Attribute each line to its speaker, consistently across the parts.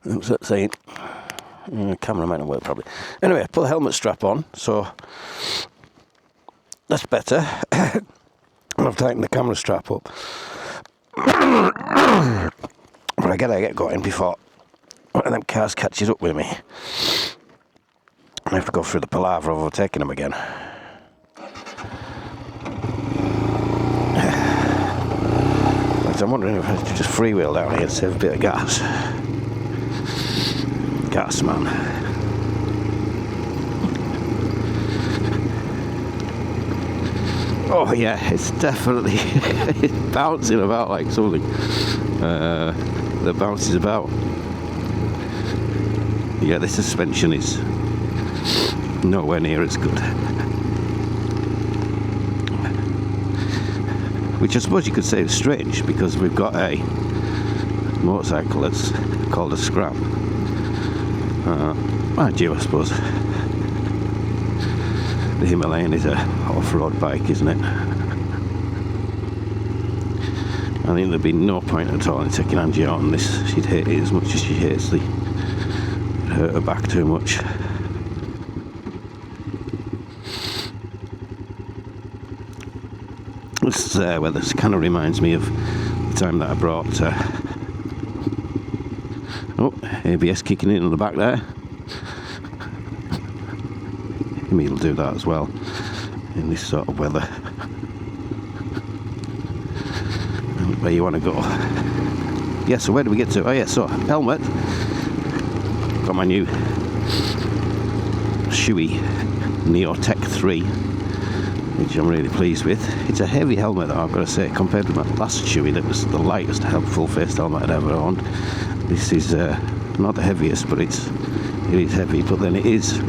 Speaker 1: What's that saying? Camera might not work probably. Anyway, put the helmet strap on, so that's better. I've tightened the camera strap up. But I gotta get going before one of them cars catches up with me. I have to go through the palaver of overtaking them again. But I'm wondering if I should just freewheel down here and save a bit of gas. Gas, man. Oh yeah, it's definitely it's bouncing about like something that bounces about. Yeah, the suspension is nowhere near as good. Which I suppose you could say is strange, because we've got a motorcycle that's called a Scram. Mind you, I suppose the Himalayan is a off-road bike, isn't it? I think there'd be no point at all in taking Angie out on this. She'd hate it as much as she hates the hurt her back too much. This weather kind of reminds me of the time that I brought ABS kicking in the back there. Himmy will do that as well in this sort of weather. Where you want to go? Yeah, so where do we get to? Oh yeah, so helmet. Got my new Shoei Neo Tech 3, which I'm really pleased with. It's a heavy helmet, though, I've got to say, compared to my last Shoei that was the lightest full-faced helmet I'd ever owned. This is not the heaviest, but it is heavy, but then it is a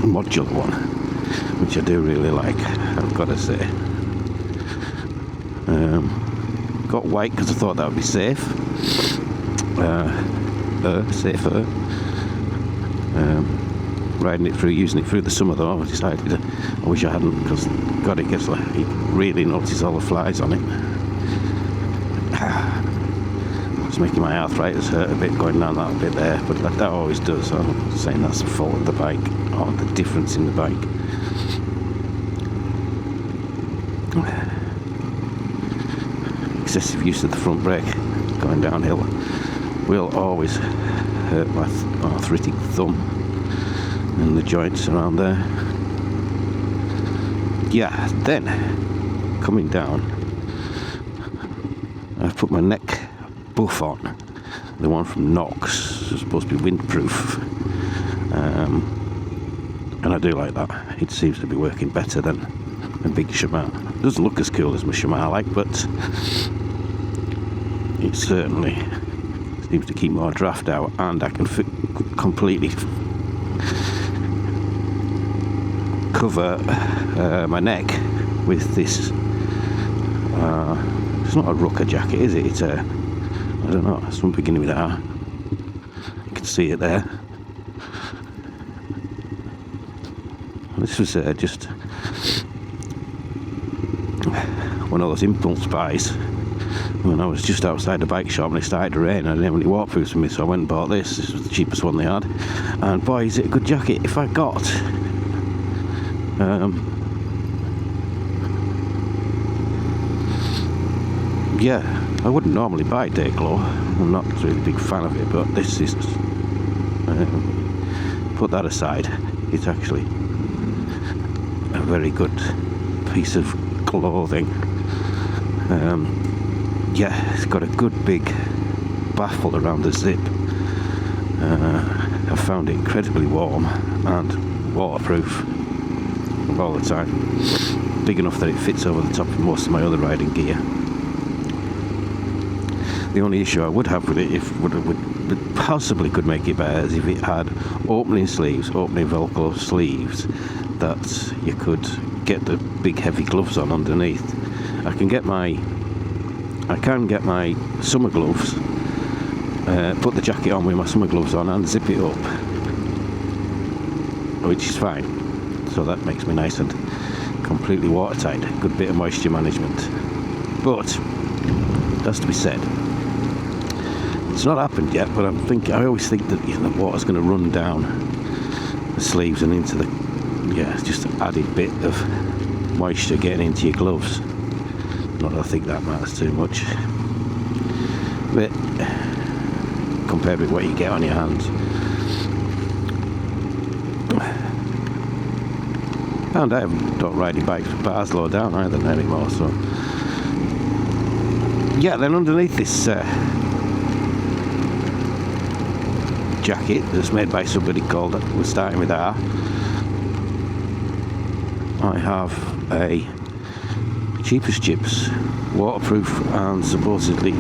Speaker 1: modular one, which I do really like, I've got to say. Got white because I thought that would be safe. Safer. Riding it through, using it through the summer though, I decided I wish I hadn't, because God, it gets like, you really notice all the flies on it. It's making my arthritis hurt a bit going down that bit there, but that always does. So I'm not saying that's the fault of the bike or the difference in the bike. Excessive use of the front brake going downhill will always hurt my arthritic thumb and the joints around there. Yeah, then coming down, I've put my neck buff on, the one from Knox. It's supposed to be windproof, and I do like that. It seems to be working better than a big Shimano. It doesn't look as cool as my Shimano, like, but it certainly seems to keep more draft out, and I can completely cover my neck with this. It's not a rucker jacket, is it? It's a, I don't know, something beginning with R. You can see it there. This was just one of those impulse buys when I was just outside the bike shop and it started to rain. I didn't have any waterproofs with me, so I went and bought this. This was the cheapest one they had, and boy, is it a good jacket. If I got yeah, I wouldn't normally buy Day Glow. I'm not really a big fan of it, but this is put that aside, it's actually a very good piece of clothing. Yeah, it's got a good big baffle around the zip. I found it incredibly warm and waterproof all the time. Big enough that it fits over the top of most of my other riding gear. The only issue I would have with it, if would possibly could make it better, is if it had opening sleeves, opening Velcro sleeves, that you could get the big heavy gloves on underneath. I can get my summer gloves, put the jacket on with my summer gloves on and zip it up, which is fine. So that makes me nice and completely watertight. Good bit of moisture management. But it has to be said, It's not happened yet, but I always think that the water's going to run down the sleeves and into the, it's just an added bit of moisture getting into your gloves. Not that I think that matters too much, but compared with what you get on your hands. And I don't ride any bikes with bars low down either anymore, so yeah. Then underneath this jacket that's made by somebody called, we're starting with R, I have a cheapest chips, waterproof and supposedly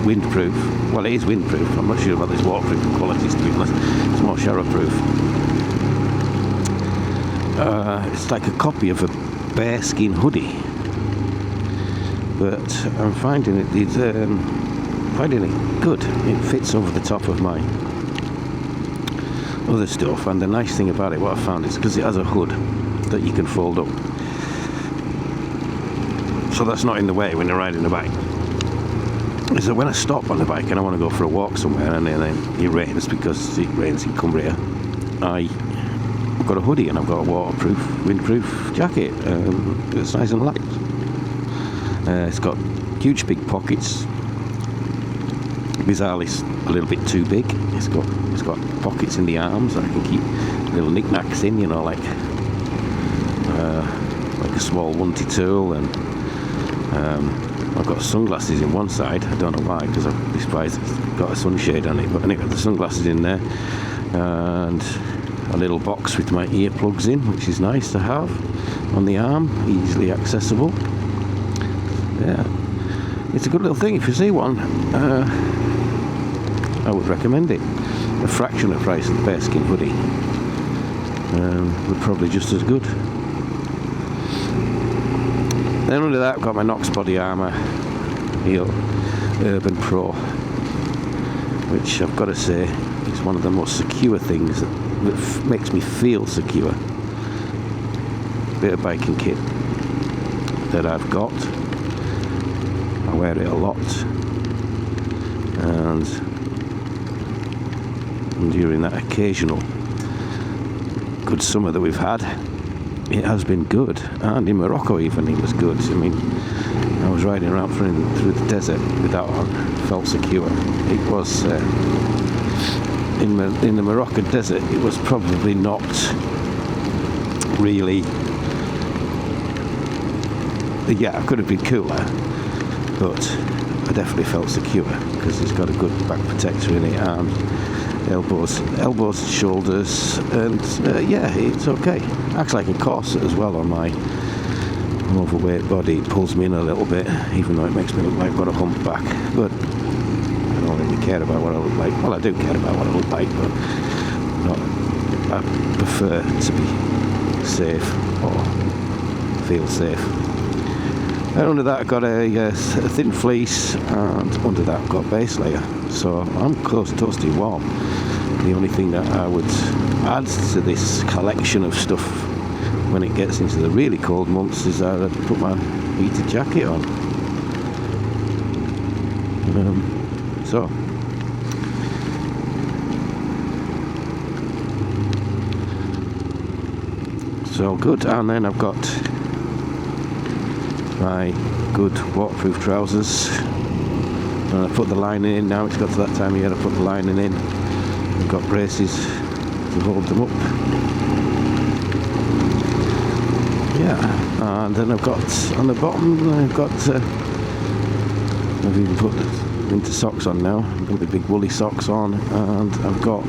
Speaker 1: windproof. Well, it is windproof. I'm not sure about this waterproof qualities, to be honest. It's more showerproof. It's like a copy of a bearskin hoodie, but I'm finding it good. It fits over the top of my other stuff, and the nice thing about it, what I found, is because it has a hood that you can fold up, so that's not in the way when you're riding a bike. Is that when I stop on the bike and I want to go for a walk somewhere and then it rains, because it rains in Cumbria, I've got a hoodie and I've got a waterproof, windproof jacket. It's nice and light. It's got huge big pockets. Bizarrely a little bit too big. It's got pockets in the arms that I can keep little knickknacks in, like a small wanty tool, and I've got sunglasses in one side. I don't know why, because I've be surprised it's got a sunshade on it, but anyway, the sunglasses in there, and a little box with my earplugs in, which is nice to have on the arm, easily accessible. Yeah, it's a good little thing. If you see one, I would recommend it. A fraction of the price of the bearskin hoodie, would probably just as good. Then under that I've got my Knox body armour, Urban Pro, which I've got to say is one of the most secure things that makes me feel secure. Bit of biking kit that I've got. I wear it a lot, and during that occasional good summer that we've had, it has been good, and in Morocco even it was good. I mean, I was riding around through the desert without on, felt secure. It was in the Moroccan desert, it was probably not really, I could have been cooler, but I definitely felt secure because it's got a good back protector in it, and elbows, shoulders, and it's okay. Acts like a corset as well on my overweight body. It pulls me in a little bit, even though it makes me look like I've got a humpback, but I don't really care about what I look like. Well, I do care about what I look like, but I prefer to be safe or feel safe. And under that I've got a thin fleece, and under that I've got base layer, so I'm close to toasty warm. The only thing that I would add to this collection of stuff when it gets into the really cold months is I'd put my heated jacket on. So good. And then I've got my good waterproof trousers, and I put the lining in now. It's got to that time of year I put the lining in. I've got braces to hold them up. Yeah, and then I've got on the bottom, I've even put the winter socks on now. I've got the big woolly socks on, and I've got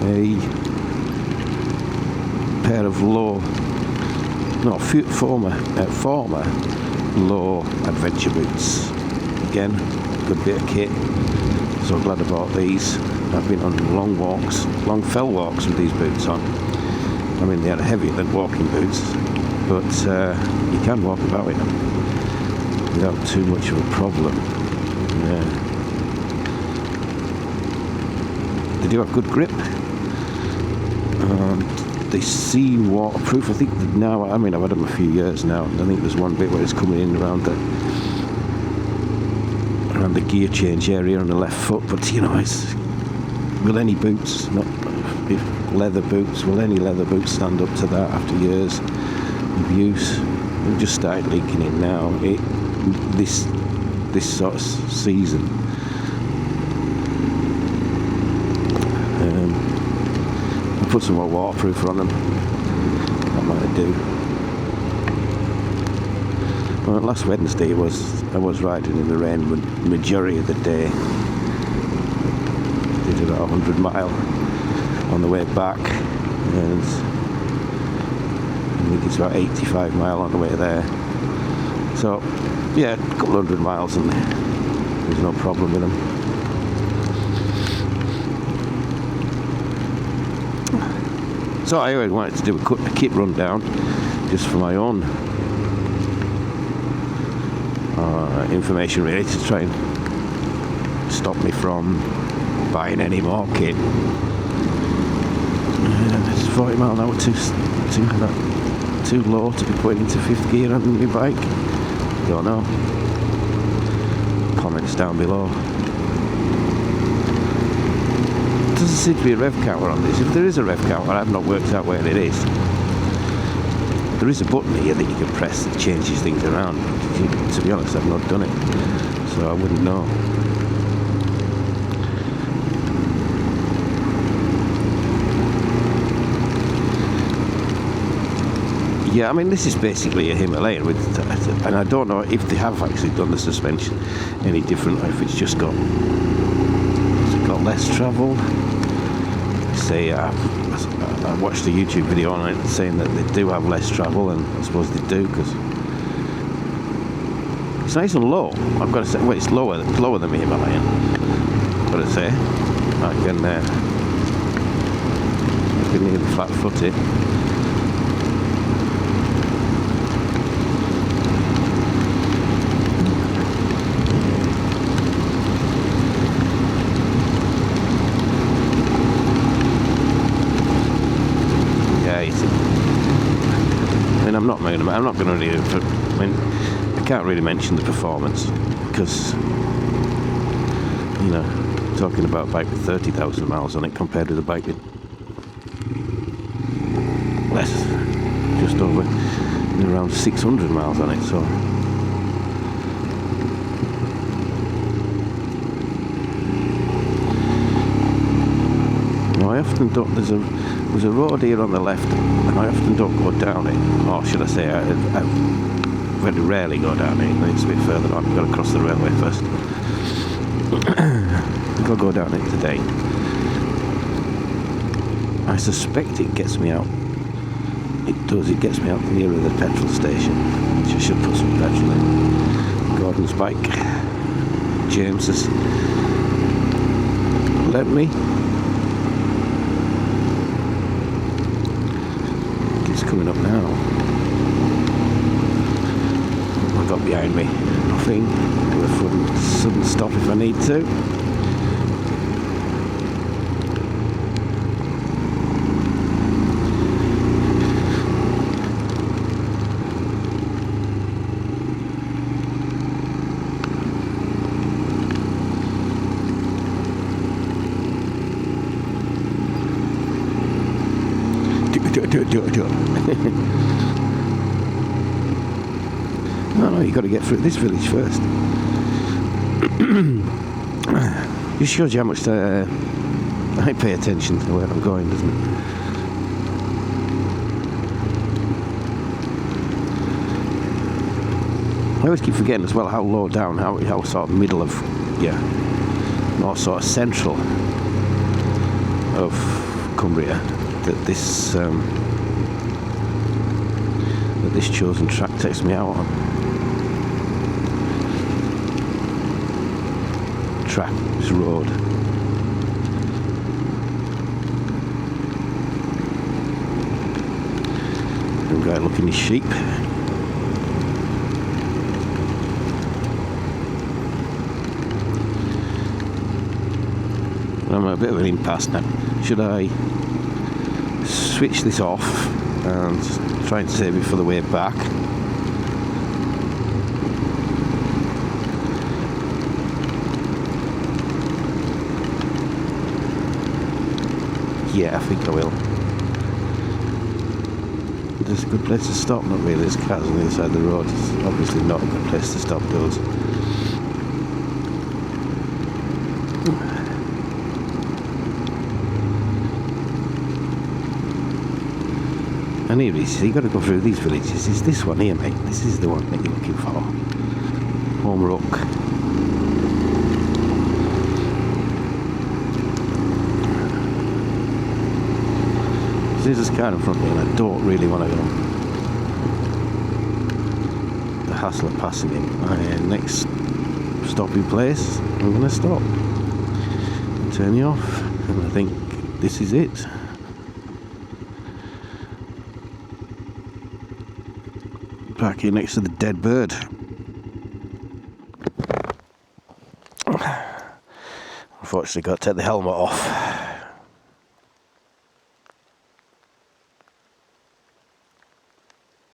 Speaker 1: a pair of former low adventure boots. Again, good bit of kit. So glad I bought these. I've been on long fell walks with these boots on. I mean, they are heavier than walking boots, but you can walk about in them without too much of a problem. They do have good grip, and they seem waterproof. I think that now, I mean, I've had them a few years now, and I think there's one bit where it's coming in around the the gear change area on the left foot, but you know, will any boots, not if leather boots, will any leather boots stand up to that after years of use? We've just started leaking in now. This sort of season. I put some more waterproof on them. That might do. Well, last Wednesday I was riding in the rain majority of the day. Did about 100 mile on the way back, and I think it's about 85 mile on the way there. So yeah, a couple 100 miles and there's no problem with them. So I always wanted to do a kit rundown just for my own information, really, to try and stop me from buying any more kit. It's 40 mile an hour too low to be putting into 5th gear on my bike. Don't know. Comments down below. Doesn't seem to be a rev counter on this. If there is a rev counter, I've not worked out where it is. There is a button here that you can press that changes things around. To be honest, I've not done it, so I wouldn't know. Yeah, I mean, this is basically a Himalayan and I don't know if they have actually done the suspension any different, or if it's just got less travel. Say, I watched a YouTube video on it saying that they do have less travel, and I suppose they do, because it's nice and low. I've got to say, well, it's lower than the Himalayan. I've got to say, I can nearly flat-footed. I'm not going to really. I mean, I can't really mention the performance because, you know, talking about a bike with 30,000 miles on it compared with a bike with less, just over, around 600 miles on it. So, no, I often don't. There's a road here on the left, and I often don't go down it, or should I say, I very rarely go down it. It's a bit further on. I've got to cross the railway first. I've got to go down it today. I suspect it gets me out. It does. It gets me out nearer the petrol station, which I should put some petrol in. Gordon's bike. James has lent me. Coming up now. I've got behind me nothing. Do a sudden stop if I need to. Do it. No, you've got to get through this village first. Just shows you how much I pay attention to where I'm going, doesn't it? I always keep forgetting as well how low down, how sort of middle of, yeah, more sort of central of Cumbria that this chosen track takes me out on. Track, this road. Some guy looking his sheep. I'm a bit of an impasse now. Should I switch this off and try and save it for the way back? Yeah, I think I will. Is this a good place to stop? Not really, there's cars on the other side of the road. It's obviously not a good place to stop those. And here is, you've got to go through these villages. It's this one here, mate. This is the one that you're looking for. Home Rook. There's this car in front of me and I don't really want to go. The hassle of passing him. My next stopping place, I'm going to stop. Turn you off. And I think this is it. Back here next to the dead bird. Unfortunately got to take the helmet off.